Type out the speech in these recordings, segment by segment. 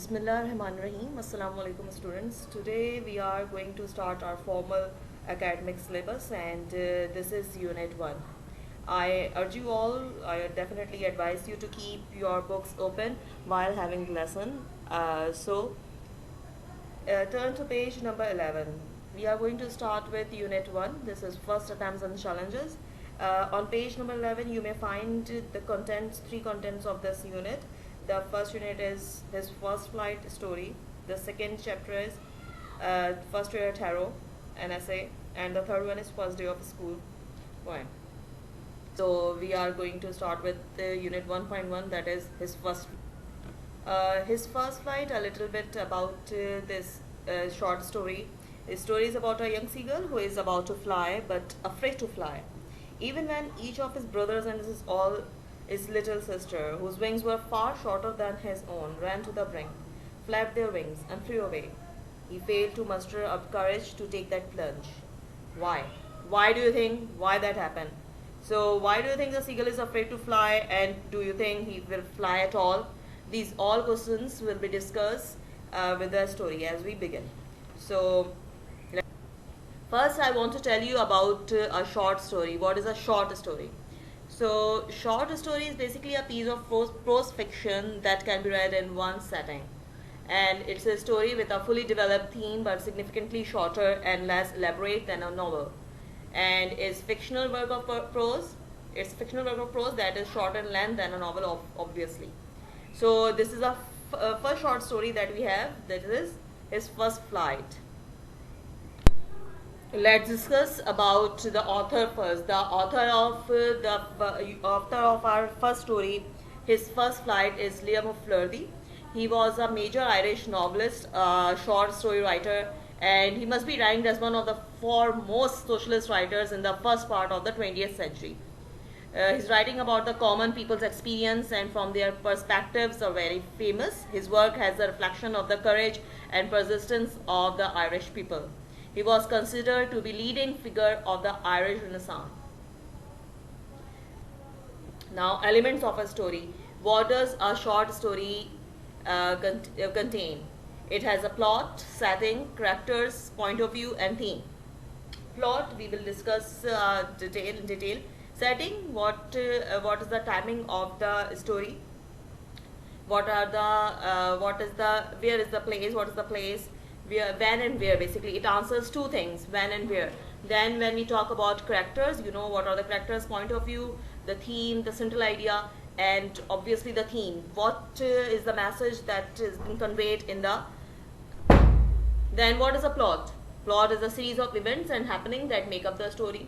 Bismillahirrahmanirrahim. Assalamu alaikum students. Today we are going to start our formal academic syllabus and this is unit 1. I urge you all, I definitely advise you to keep your books open while having the lesson. Turn to page number 11. We are going to start with unit 1. This is first attempts and challenges. On page number 11 you may find the contents, three contents of this unit. The first unit is his first flight story. The second chapter is first year tarot, an essay, and the third one is first day of school poem. So we are going to start with unit 1.1, that is his first flight. A little bit about this short story. His story is about a young seagull who is about to fly but afraid to fly. Even when each of his brothers and his little sister, whose wings were far shorter than his own, ran to the brink, flapped their wings, and flew away, he failed to muster up courage to take that plunge. Why? Why do you think? Why that happened? So why do you think the seagull is afraid to fly, and do you think he will fly at all? These all questions will be discussed with the story as we begin. So first I want to tell you about a short story. What is a short story? So short story is basically a piece of prose fiction that can be read in one setting, and it's a story with a fully developed theme but significantly shorter and less elaborate than a novel, and is fictional work of prose. It's fictional work of prose that is shorter in length than a novel, obviously. So this is a first short story that we have, that is his first flight. Let's discuss about the author first. The author of our first story, his first flight, is Liam O'Flaherty. He was a major Irish novelist, short story writer, and he must be ranked as one of the foremost socialist writers in the first part of the 20th century. His writing about the common people's experience and from their perspectives are very famous. His work has a reflection of the courage and persistence of the Irish people. He was considered to be leading figure of the Irish Renaissance. Now, elements of a story. What does a short story contain? It has a plot, setting, characters, point of view, and theme. Plot we will discuss in detail. Setting, what is the timing of the story? Where is the place? When and where. Basically it answers two things, when and where. Then when we talk about characters, you know what are the characters, point of view, the theme, the central idea, and obviously the theme. What is the message that is being conveyed in the. Then what is a plot? Plot is a series of events and happenings that make up the story.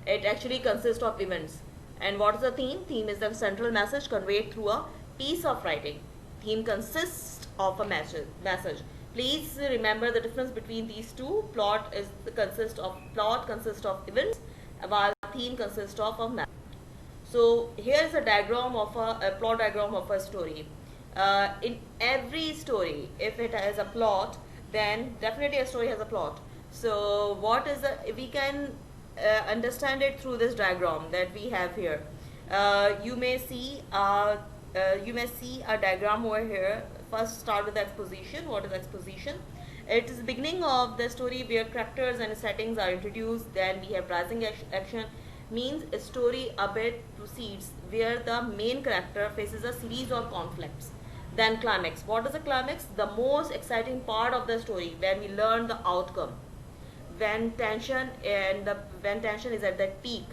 It actually consists of events. And what is the theme? Theme is the central message conveyed through a piece of writing. Theme consists of a message. Please remember the difference between these two. Plot consists of events, while theme consists of a message. So here is a diagram of a plot diagram of a story. In every story, if it has a plot, then definitely a story has a plot. So what is we can understand it through this diagram that we have here. You may see a diagram over here. First start with exposition. What is exposition? It is the beginning of the story where characters and settings are introduced. Then we have rising action, means a story a bit proceeds where the main character faces a series of conflicts. Then climax. What is the climax? The most exciting part of the story when we learn the outcome. When tension is at that peak.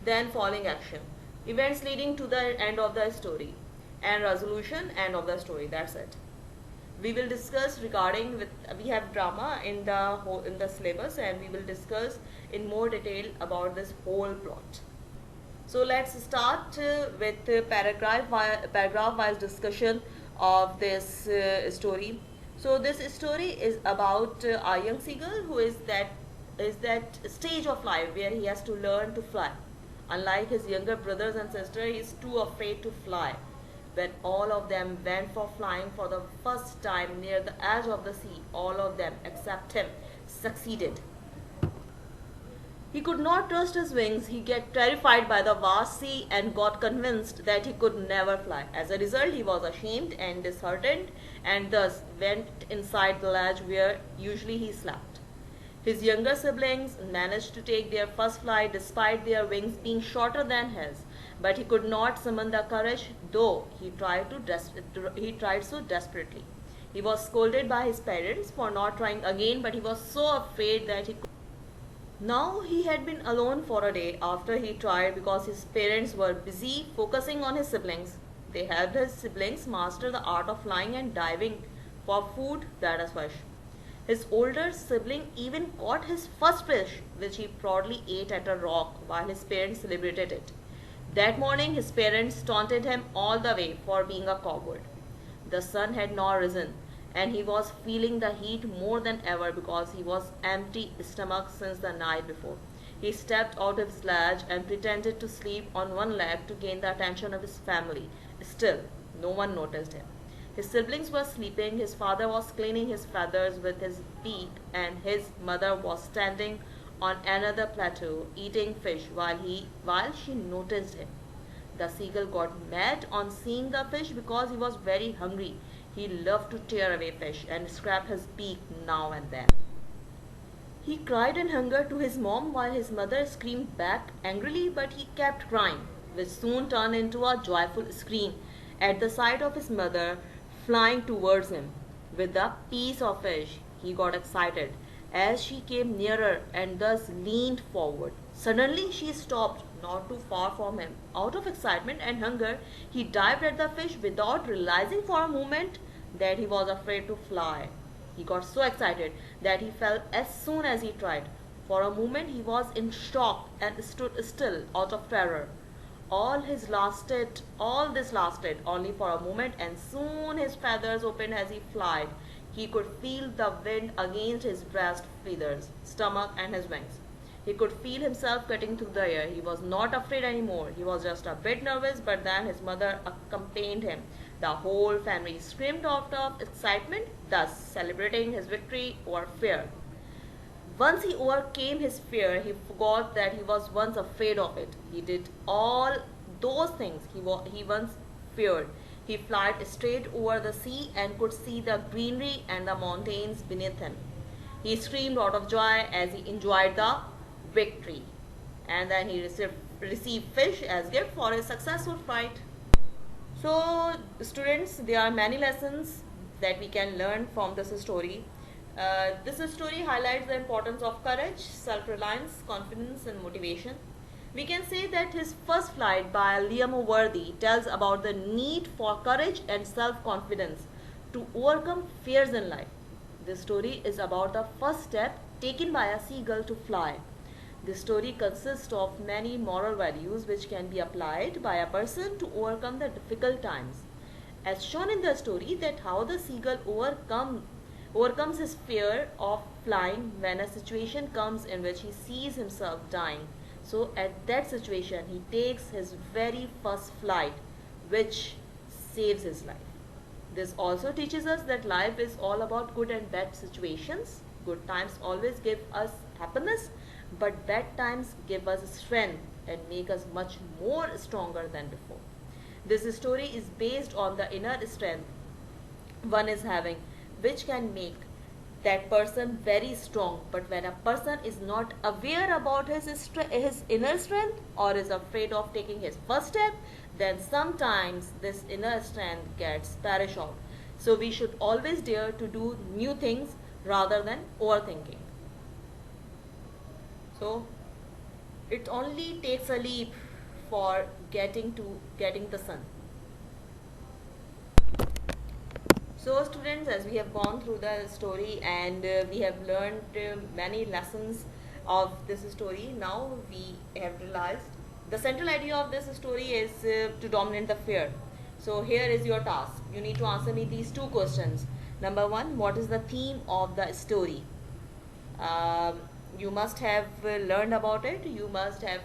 Then falling action. Events leading to the end of the story. And resolution, end of the story. That's it. We will discuss regarding we have drama in the syllabus, and we will discuss in more detail about this whole plot. So let's start with paragraph-wise discussion of this story. So this story is about a young seagull who is that stage of life where he has to learn to fly. Unlike his younger brothers and sisters, he is too afraid to fly. When all of them went for flying for the first time near the edge of the sea, all of them except him succeeded. He could not trust his wings. He get terrified by the vast sea and got convinced that he could never fly. As a result, he was ashamed and disheartened and thus went inside the lodge where usually he slept. His younger siblings managed to take their first flight despite their wings being shorter than his, but he could not summon the courage, though he tried so desperately. He was scolded by his parents for not trying again, but he was so afraid that he could. Now he had been alone for a day after he tried because his parents were busy focusing on his siblings. They helped his siblings master the art of flying and diving for food, that is fish. His older sibling even caught his first fish, which he proudly ate at a rock while his parents celebrated it. That morning, his parents taunted him all the way for being a coward. The sun had now risen, and he was feeling the heat more than ever because he was empty stomach since the night before. He stepped out of his sledge and pretended to sleep on one leg to gain the attention of his family. Still, no one noticed him. His siblings were sleeping, his father was cleaning his feathers with his beak, and his mother was standing on another plateau eating fish while she noticed him. The seagull got mad on seeing the fish because he was very hungry. He loved to tear away fish and scrape his beak now and then. He cried in hunger to his mom while his mother screamed back angrily, but he kept crying, which soon turned into a joyful scream at the sight of his mother flying towards him with the piece of fish. He got excited as she came nearer and thus leaned forward. Suddenly she stopped not too far from him. Out of excitement and hunger, he dived at the fish without realizing for a moment that he was afraid to fly. He got so excited that he fell as soon as he tried. For a moment he was in shock and stood still out of terror. All this lasted only for a moment, and soon his feathers opened as he flied. He could feel the wind against his breast feathers, stomach, and his wings. He could feel himself cutting through the air. He was not afraid anymore. He was just a bit nervous, but then his mother accompanied him. The whole family screamed out of excitement, thus celebrating his victory over fear. Once he overcame his fear, he forgot that he was once afraid of it. He did all those things he once feared. He flew straight over the sea and could see the greenery and the mountains beneath him. He screamed out of joy as he enjoyed the victory. And then he received fish as gift for his successful flight. So, students, there are many lessons that we can learn from this story. This story highlights the importance of courage, self-reliance, confidence, and motivation. We can say that his first flight by Liam Worthy tells about the need for courage and self-confidence to overcome fears in life. This story is about the first step taken by a seagull to fly. This story consists of many moral values which can be applied by a person to overcome the difficult times. As shown in the story, that how the seagull overcomes his fear of flying when a situation comes in which he sees himself dying. So at that situation, he takes his very first flight, which saves his life. This also teaches us that life is all about good and bad situations. Good times always give us happiness, but bad times give us strength and make us much more stronger than before. This story is based on the inner strength one is having, which can make that person very strong. But when a person is not aware about his inner strength or is afraid of taking his first step, then sometimes this inner strength gets perished out. So we should always dare to do new things rather than overthinking. So it only takes a leap for getting the sun. So students, as we have gone through the story and we have learned many lessons of this story, now we have realized the central idea of this story is to dominate the fear. So here is your task. You need to answer me these two questions. Number one, what is the theme of the story? You must have learned about it. You must have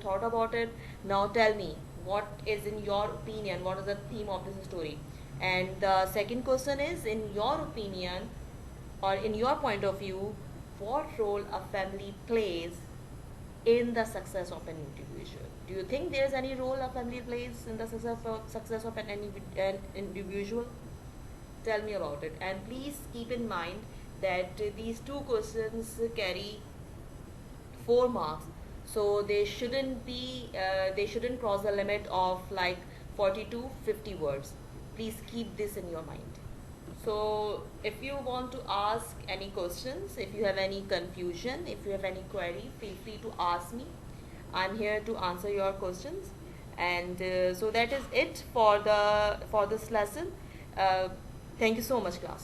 thought about it. Now tell me, what is in your opinion, what is the theme of this story? And the second question is, in your opinion or in your point of view, what role a family plays in the success of an individual? Do you think there's any role a family plays in the success of an individual? Tell me about it. And please keep in mind that these two questions carry 4 marks, so they shouldn't cross the limit of like 40 to 50 words. Please keep this in your mind. So if you want to ask any questions, if you have any confusion, if you have any query, feel free to ask me. I'm here to answer your questions. And so that is it for this lesson. uh, Thank you so much, class.